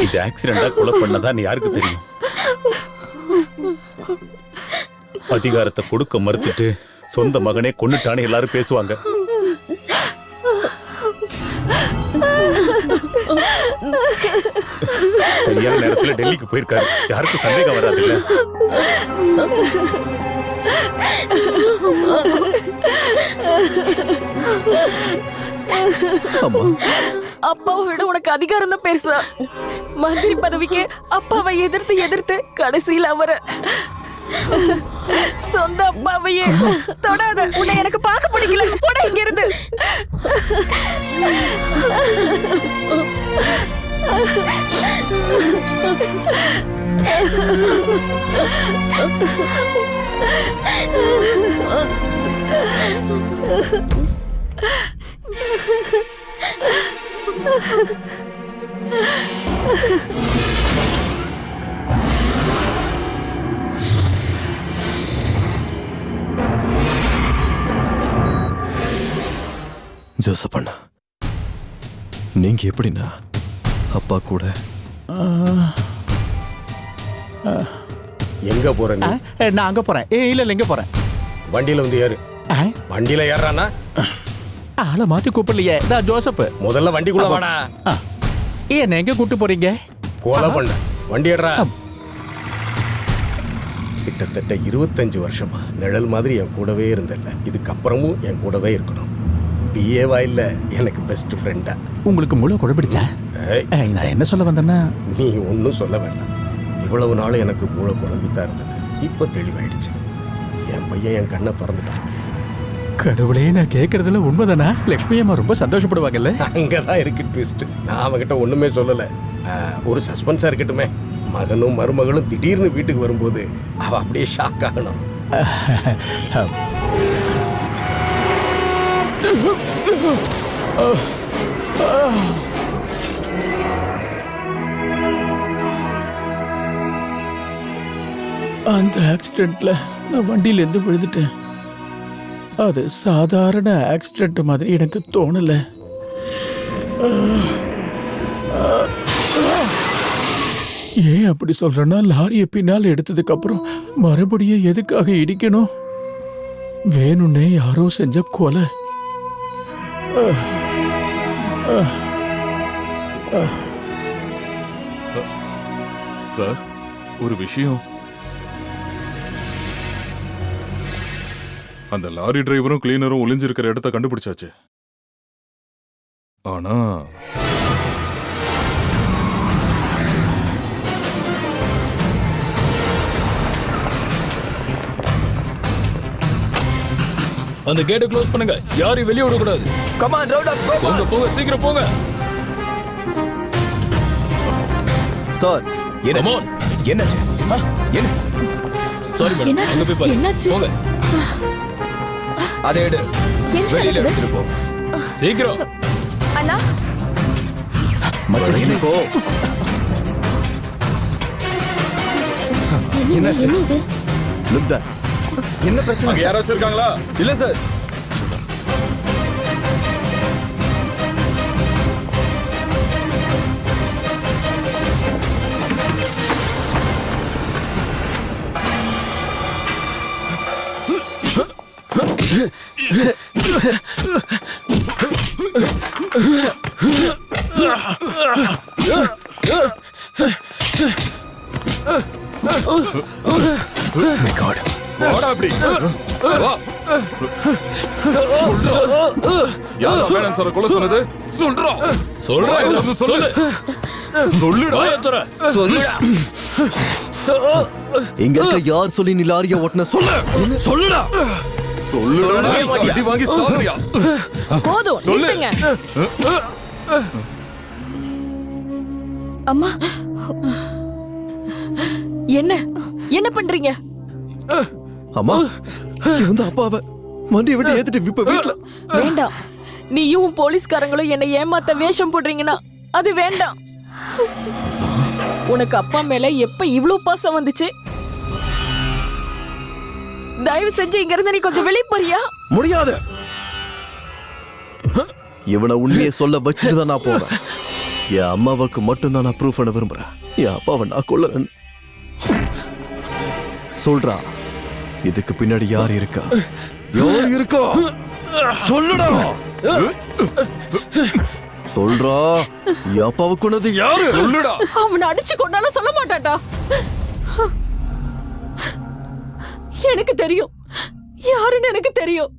இது ஆக்சிடென்டா கொலை பண்ணதான் யாருக்கு தெரியும்? அதிகாரத்தை கொடுக்க மறுத்துட்டு சொந்த மகனே கொன்னுட்டான்னு எல்லாரும் பேசுவாங்க. சரியான நேரத்துல டெல்லிக்கு போயிருக்காரு. யாருக்கும் சந்தேகம் வராதுல்ல. அப்பாவை விட உனக்கு அதிகாரம் தான் பெருசா. மந்திரி பதவிக்கு அப்பாவை எதிர்த்து கடைசியில் அவரை சொந்த அப்பாவையே தொடாத. உன்னை எனக்கு பார்க்க பிடிக்கல. போட இங்க இருந்து. ஜோசப் அண்ணா, நீங்க எப்படின்னா அப்பா கூட? எங்க போற? நான் அங்க போறேன். இல்ல எங்க போறேன்? வண்டியில வந்து ஏறு. வண்டியில ஏறானா? ஆளை மாத்தி கூப்பிடலையே. ஜோசப், முதல்ல வண்டிக்குள்ள வாடா. என்ன எங்க கூட்டு போறீங்க? கொலை பண்ண. வண்டி ஏறா. கிட்டத்தட்ட 25 வருஷமா நிழல் மாதிரி என் கூடவே இருந்தல்ல, இதுக்கப்புறமும் என் கூடவே இருக்கணும். பிஏவா இல்ல, எனக்கு பெஸ்ட் ஃப்ரெண்டா. உங்களுக்கு மூளை குழப்பிடுச்சா? நான் என்ன சொல்ல வந்தேன்னா, நீ ஒன்னும் சொல்ல வேண்டாம். இவ்வளவு நாள் எனக்கு மூளை குழம்பித்தான் இருந்தது. இப்ப தெளிவாயிடுச்சு. என் பையன் என் கண்ணை திறந்துட்டான். கடவுளே, நான் கேட்கறதுல உண்மைதானா? லட்சுமி அம்மா ரொம்ப சந்தோஷப்படுவாங்கல்ல? அங்கதான் இருக்கு ட்விஸ்ட். நான் அவகிட்ட ஒண்ணுமே சொல்லல. ஒரு சஸ்பென்ஸா இருக்கட்டுமே. மகனும் மருமகளும் திடீர்னு வீட்டுக்கு வரும்போது அவ அப்படியே ஷாக் ஆகணும். அந்த ஆக்சிடென்ட்ல நான் வண்டியில இருந்து விழுந்துட்டேன். அது சாதாரண ஆக்சிடென்ட் மாதிரி எனக்கு தோணல. ஏன் அப்படி சொல்றேன்னா, லாரியை பின்னால் எடுத்ததுக்கு அப்புறம் மறுபடியும் எதுக்காக இடிக்கணும்? வேணும்னே யாரோ செஞ்ச கொலை. சார், ஒரு விஷயம். அந்த லாரி டிரைவரும் கிளீனரும் ஒளிஞ்சிருக்கிற இடத்த கண்டுபிடிச்சாச்சு. ஆனா அந்த கேட்டை க்ளோஸ் பண்ணுங்க. யாரையும் வெளியே விட கூடாது. Come on, round up. போங்க போங்க, சீக்கிரம் போங்க. Sir, come on. என்னாச்சு? என்ன? சாரி மேடம், அங்க போய் பாருங்க. போங்க. அதை எடு. வெளியில எடுத்துட்டு போ. சீக்கிரம். அண்ணா, மச்சான், என்ன போ. என்ன இது? Look that. என்ன பிரச்சனை? அங்க யாராச்சும் இருக்காங்களா? இல்ல சார். My God. வாடா அப்படி. வா. யாரா வேணாம் சார் கொலை சொன்னது? சொல்றா. சொல்லு. சொல்லுடா. சொல்லுடா. இங்க இருக்க யார் சொல்லி நீ லாரியை ஓட்டுன? சொல்லுடா. சொல்லுடா. அடி வாங்கி சாகுறியா? போதும், நிறுத்துங்க. அம்மா, என்ன பண்றீங்க? அம்மா, இந்த அப்பாவை வண்டியை விட்டு ஏத்துட்டு இப்ப வீட்டுல. வேண்டாம். நீயும் போலீஸ்காரங்களும் என்னை ஏமாத்த வேஷம் போடுறீங்கன்னா அது வேண்டாம். உனக்கு அப்பா மேல எப்ப இவ்வளவு பாசம் வந்துச்சு? தயவு செஞ்சு இங்க இருந்து நீ கொஞ்சம் வெளியே போறியா? முடியாது. இவனை உண்மையை சொல்ல வச்சுட்டு தான் நான் போவேன். என் அம்மாவுக்கு மட்டும்தான் நான் ப்ரூஃப் பண்ண விரும்புறேன். என் அப்பாவை நான் கொல்லலன்னு சொல்றா. இதுக்கு பின்னாடி யார் இருக்கா? யார் இருக்கா? சொல்லுடா. சொல்றா. என் அப்பாவை கொன்னது யாரு? சொல்லுடா. அவனை அடிச்சு கொண்டாலும் சொல்ல மாட்டான்டா. எனக்கு தெரியும் யாருன்னு எனக்கு தெரியும்.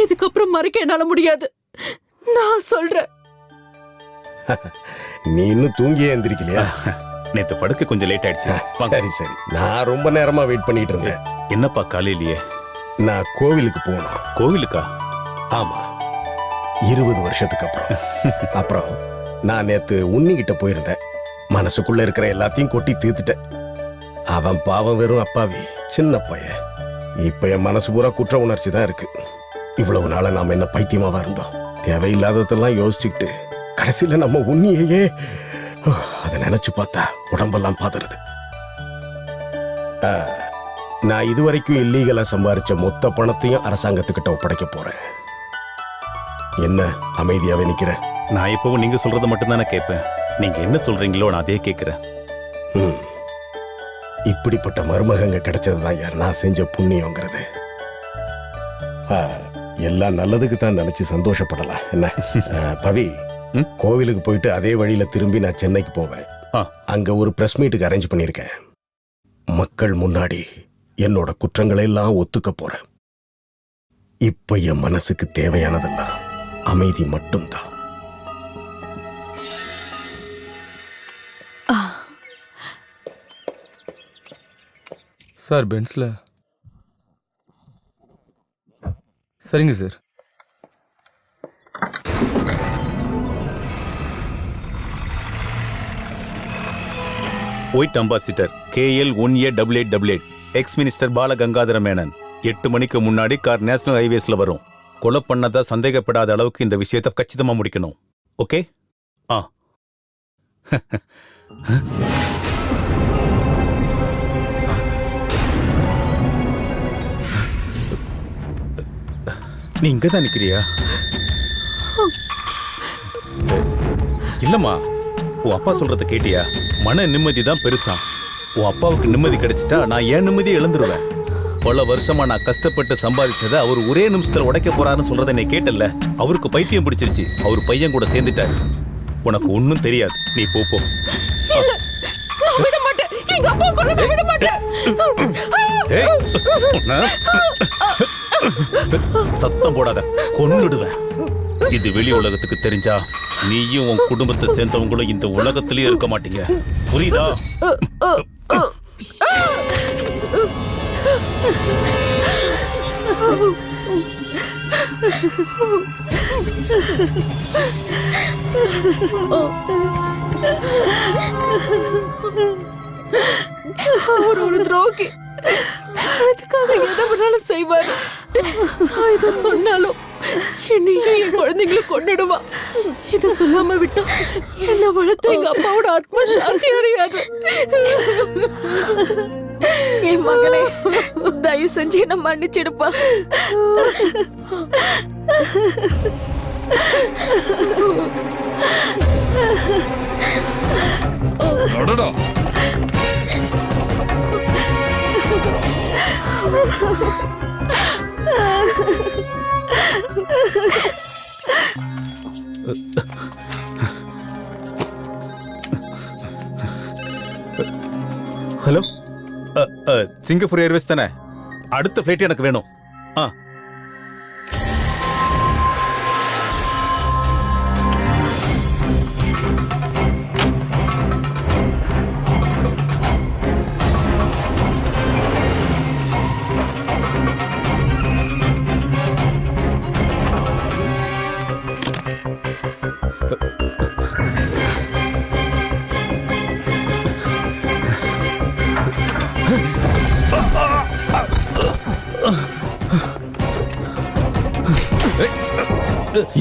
இதுக்கப்புறம் மறைக்க என்னால முடியாது. நான் சொல்றேன். நீ இன்னும் தூங்கியே எந்திரிக்கலையா? நேத்து படுக்க கொஞ்சம் லேட் ஆயிடுச்சு. வாங்க. சரி சரி, நான் ரொம்ப நேரமா வெயிட் பண்ணிட்டு இருந்தேன். என்னப்பா காலையிலேயே? நான் கோவிலுக்கு போகணும். கோவிலுக்கா? ஆமா, 20 வருஷத்துக்கு அப்புறம் நான் நேத்து உன்னிகிட்ட போயிருந்தேன். மனசுக்குள்ள இருக்கிற எல்லாத்தையும் கொட்டி தீர்த்துட்டேன். அவன் பாவம் வெறும் அப்பாவி சின்ன பையன். இப்ப என் மனசு பூரா குற்ற உணர்ச்சி தான் இருக்கு. இவ்வளவு நாள நாம என்ன பைத்தியமாவா இருந்தோம்? தேவையில்லாததெல்லாம் யோசிச்சுக்கிட்டு கடைசியில நம்ம உன்னியையே அதை நினைச்சு பார்த்தா உடம்பெல்லாம் பாதுறது. நான் இதுவரைக்கும் இல்லீகலா சம்பாரிச்ச மொத்த பணத்தையும் அரசாங்கத்துக்கிட்ட ஒப்படைக்க போறேன். என்ன அமைதியாவே நிக்கிறேன்? நான் எப்பவும் நீங்க சொல்றத மட்டும் தானே கேட்பேன். நீங்க என்ன சொல்றீங்களோ நான் அதே கேட்கிறேன். இப்படிப்பட்ட மருமகங்க கிடைச்சதுதான் யார் நான் செஞ்ச புண்ணியங்கிறது. எல்லாம் நல்லதுக்கு தான் நினைச்சு சந்தோஷப்படலாம். என்ன பவி, கோவிலுக்கு போயிட்டு அதே வழியில திரும்பி நான் சென்னைக்கு போவேன். அங்க ஒரு பிரஸ் மீட்டுக்கு அரேஞ்ச் பண்ணிருக்கேன். மக்கள் முன்னாடி என்னோட குற்றங்களை எல்லாம் ஒத்துக்க போறேன். இப்ப என் மனசுக்கு தேவையானதெல்லாம் அமைதி மட்டும்தான். சார் பென்ஸ்ல. சரிங்க sir. White Ambassador KL1888 ex minister Bala Gangadhara Menon. 8 மணிக்கு முன்னாடி கார் நேஷனல் ஹைவேஸ்ல வரும். கொலை பண்ணதா சந்தேகப்படாத அளவுக்கு இந்த விஷயத்தை கச்சிதமா முடிக்கணும். ஓகே? நீ இங்கதான் நிக்கிறியா? இல்லம்மா, உன் அப்பா சொல்றத கேட்டியா? மன நிம்மதி தான் பெருசா. உன் அப்பாவுக்கு நிம்மதி கிடைச்சிட்டா நான் ஏன் நிம்மதியை இழந்துருவேன். பல வருஷமா நான் கஷ்டப்பட்டு சம்பாதிச்சதை அவர் ஒரே நிமிஷத்துல உடைக்க போறாருன்னு சொல்றதை நீ கேட்டல. அவருக்கு பைத்தியம் பிடிச்சிருச்சு. அவர் பையன் கூட சேர்ந்துட்டாரு. உனக்கு ஒன்னும் தெரியாது. நீ போ. சத்தம் போடாத, கொன்னுடுவேன். இது வெளி உலகத்துக்கு தெரிஞ்சா நீயும் உன் குடும்பத்தை சேர்ந்தவங்களும் இந்த உலகத்திலேயே இருக்க மாட்டீங்க. புரியுதா? அவர் ஒரு துரோகி. அதுக்காக எதை வேணாலும் செய்வாரு. நான் இதை சொன்னாலும் என்னையும் என் குழந்தைங்களை கொண்டுடுவா. இதை சொல்லாம விட்டா என்ன வளர்த்த எங்க அப்பாவோட ஆத்மா சாந்தி அடையாது. என் மகளே, தயவு செஞ்சு என்ன மன்னிச்சிடுப்பா. அடடா. ஹலோ, சிங்கப்பூர் ஏர்வேஸ் தானே? அடுத்த ஃபிளைட் எனக்கு வேணும்.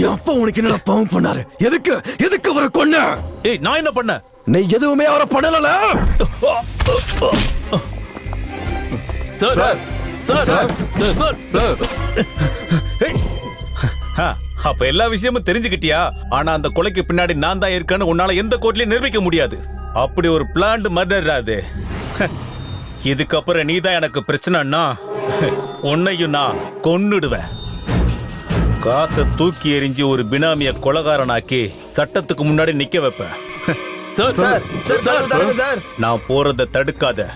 என் அப்பா உனக்கு என்னடா பாவம் பண்ணாரு? எதுக்கு அவரை கொன்ன? ஏய், நான் என்ன பண்ண? நீ எதுவுமே அவரை பண்ணல. Sir sir sir sir sir sir அப்ப எல்லா விஷயமும் தெரிஞ்சுக்கிட்டியா? ஆனா அந்த கொலைக்கு பின்னாடி நான் தான் இருக்கேன்னு உன்னால எந்த கோர்ட்லயும் நிரூபிக்க முடியாது. அப்படி ஒரு பிளான்ட் மர்டர் அது. இதுக்கப்புறம் நீ தான் எனக்கு பிரச்சனைன்னா உன்னையும் நான் கொன்னுடுவேன். காசை தூக்கி எறிஞ்சு ஒரு பினாமிய கொலகாரனாக்கி சட்டத்துக்கு முன்னாடி நிக்க வைப்பேன். Sir sir sir sir sir நான் போறத தடுக்காத.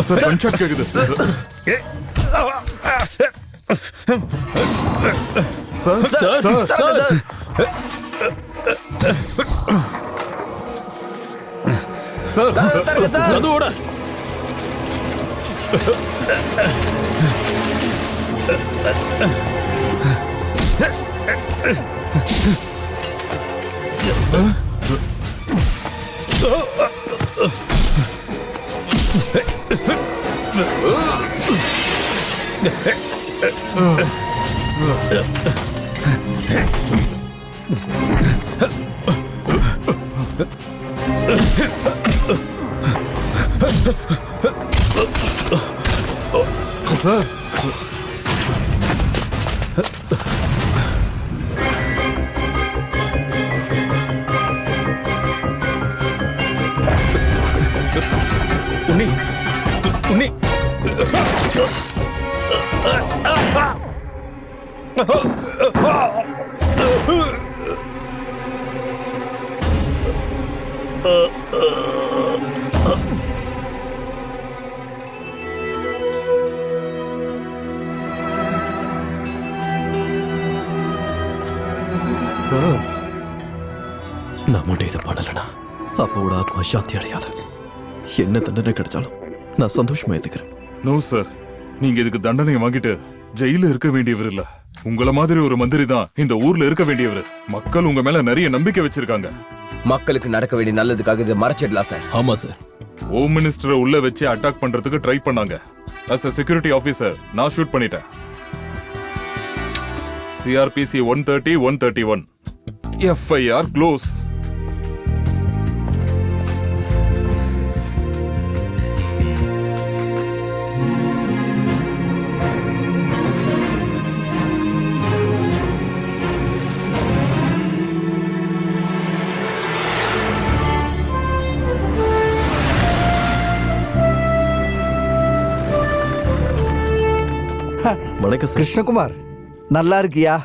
சார் கன்ஷாட் கேக்குது. சார் சார் சார் சார் அதோட உன்னி உன்னி நான் மட்டும் இதை பண்ணலனா அப்பாவோட ஆத்மா சாந்தி அடையாது. என்ன தண்டனை கிடைச்சாலும் நான் சந்தோஷமா ஏத்துக்கிறேன். நோ சார், நீங்க இதுக்கு தண்டனை வாங்கிட்டு ஜெயில இருக்க வேண்டியவர் இல்ல. உங்கள மாதிரி ஒரு மந்திரி தான் இந்த ஊர்ல இருக்க வேண்டியவர். மக்கள் உங்க மேல நிறைய நம்பிக்கை வச்சிருக்காங்க. மக்களுக்கு நடக்க வேண்டிய நல்லதுக்காக இதை மறைச்சிடலாம் சார். ஆமா சார். ஹோம் மினிஸ்டரை உள்ள வச்சு அட்டாக் பண்றதுக்கு ட்ரை பண்ணாங்க. அஸ் a செக்யூரிட்டி ஆபீசர் நான் ஷூட் பண்ணிட்டேன். CRPC 130 131 FIR close. வணக்கம் சார். கிருஷ்ணகுமார், நல்லா இருக்கியா?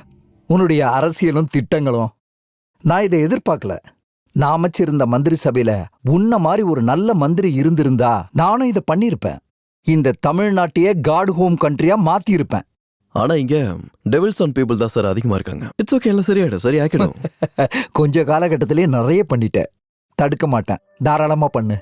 உன்னுடைய அரசியலும் திட்டங்களும் நான் இதை எதிர்பார்க்கல. நான் அமைச்சிருந்த மந்திரி சபையில உன்ன மாதிரி ஒரு நல்ல மந்திரி இருந்திருந்தா நானும் இதை பண்ணியிருப்பேன். இந்த தமிழ்நாட்டையே காட் ஹோம் கண்ட்ரியா மாத்தியிருப்பேன். ஆனா இங்க டெவில்ஸ் ஆன் பீப்புள் தான் சார் அதிகமா இருக்காங்க. இட்ஸ் ஓகே, எல்லாம் சரியாயிடும், சரி ஆக்கிடும். கொஞ்ச காலகட்டத்திலே நிறைய பண்ணிட்டேன். தடுக்க மாட்டேன், தாராளமா பண்ணு.